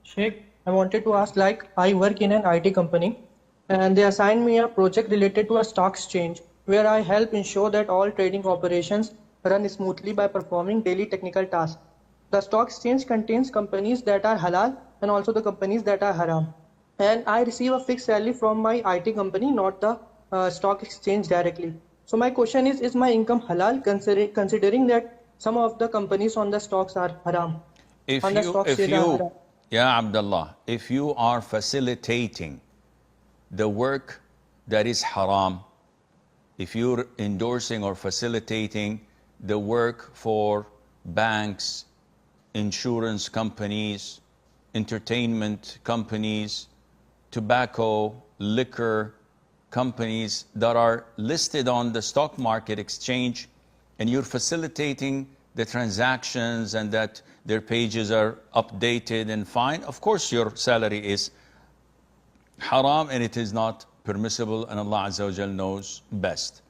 Sheikh, I wanted to ask, like, I work in an IT company and they assigned me a project related to a stock exchange where I help ensure that all trading operations run smoothly by performing daily technical tasks. The stock exchange contains companies that are halal and also the companies that are haram. And I receive a fixed salary from my IT company, not the stock exchange directly. So my question is my income halal considering that some of the companies on the stocks are haram, If on the you, stock if exchange are you, haram? yeah, Abdullah, if you are facilitating the work that is haram, if you're endorsing or facilitating the work for banks, insurance companies, entertainment companies, tobacco, liquor companies that are listed on the stock market exchange, and you're facilitating the transactions and that their pages are updated and fine, of course your salary is haram and it is not permissible, and Allah Azza wa Jal knows best.